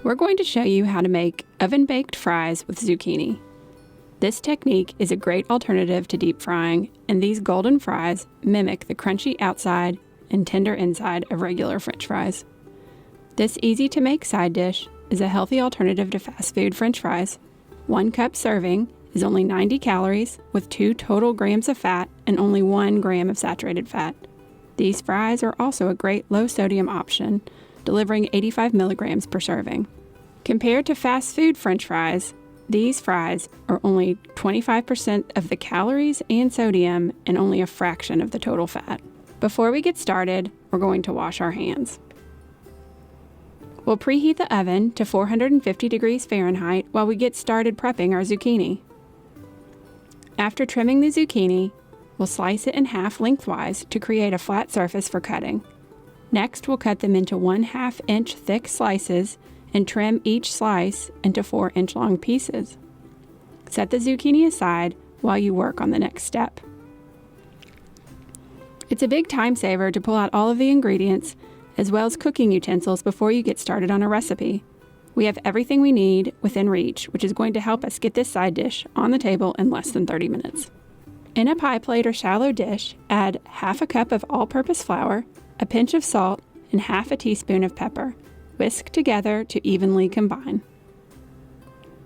We're going to show you how to make oven-baked fries with zucchini. This technique is a great alternative to deep frying, and these golden fries mimic the crunchy outside and tender inside of regular French fries. This easy-to-make side dish is a healthy alternative to fast food French fries. 1 cup serving is only 90 calories with 2 total grams of fat and only 1 gram of saturated fat. These fries are also a great low-sodium option, delivering 85 milligrams per serving. Compared to fast food French fries, these fries are only 25% of the calories and sodium and only a fraction of the total fat. Before we get started, we're going to wash our hands. We'll preheat the oven to 450 degrees Fahrenheit while we get started prepping our zucchini. After trimming the zucchini, we'll slice it in half lengthwise to create a flat surface for cutting. Next, we'll cut them into 1/2 inch thick slices and trim each slice into 4-inch long pieces. Set the zucchini aside while you work on the next step. It's a big time saver to pull out all of the ingredients as well as cooking utensils before you get started on a recipe. We have everything we need within reach, which is going to help us get this side dish on the table in less than 30 minutes. In a pie plate or shallow dish, add 1/2 cup of all-purpose flour, a pinch of salt, and 1/2 teaspoon of pepper. Whisk together to evenly combine.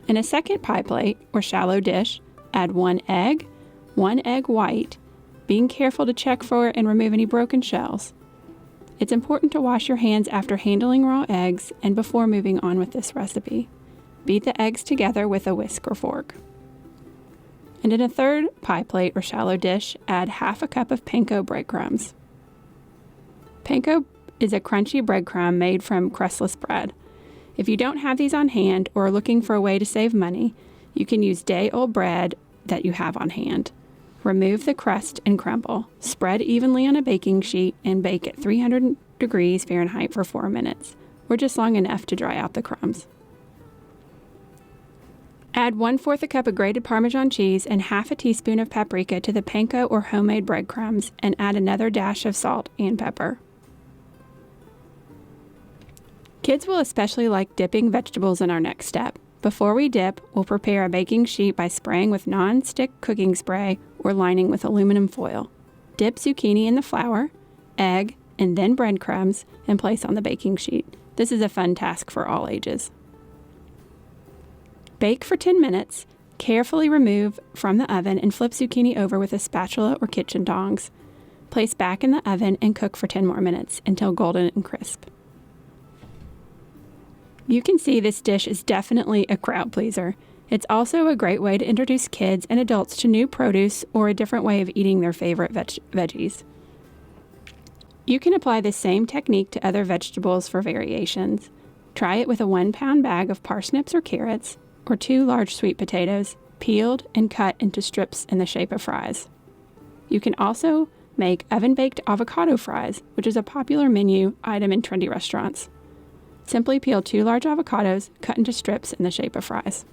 In a second pie plate or shallow dish, add 1 egg white, being careful to check for and remove any broken shells. It's important to wash your hands after handling raw eggs and before moving on with this recipe. Beat the eggs together with a whisk or fork. And in a third pie plate or shallow dish, add 1/2 cup of panko breadcrumbs. Panko is a crunchy breadcrumb made from crustless bread. If you don't have these on hand or are looking for a way to save money, you can use day-old bread that you have on hand. Remove the crust and crumble. Spread evenly on a baking sheet and bake at 300 degrees Fahrenheit for 4 minutes, or just long enough to dry out the crumbs. Add 1/4 cup of grated Parmesan cheese and 1/2 teaspoon of paprika to the panko or homemade breadcrumbs, and add another dash of salt and pepper. Kids will especially like dipping vegetables in our next step. Before we dip, we'll prepare a baking sheet by spraying with non-stick cooking spray or lining with aluminum foil. Dip zucchini in the flour, egg, and then breadcrumbs and place on the baking sheet. This is a fun task for all ages. Bake for 10 minutes. Carefully remove from the oven and flip zucchini over with a spatula or kitchen tongs. Place back in the oven and cook for 10 more minutes until golden and crisp. You can see this dish is definitely a crowd pleaser. It's also a great way to introduce kids and adults to new produce or a different way of eating their favorite veggies. You can apply this same technique to other vegetables for variations. Try it with a 1-pound bag of parsnips or carrots, or 2 large sweet potatoes, peeled and cut into strips in the shape of fries. You can also make oven-baked avocado fries, which is a popular menu item in trendy restaurants. Simply peel 2 large avocados, cut into strips in the shape of fries.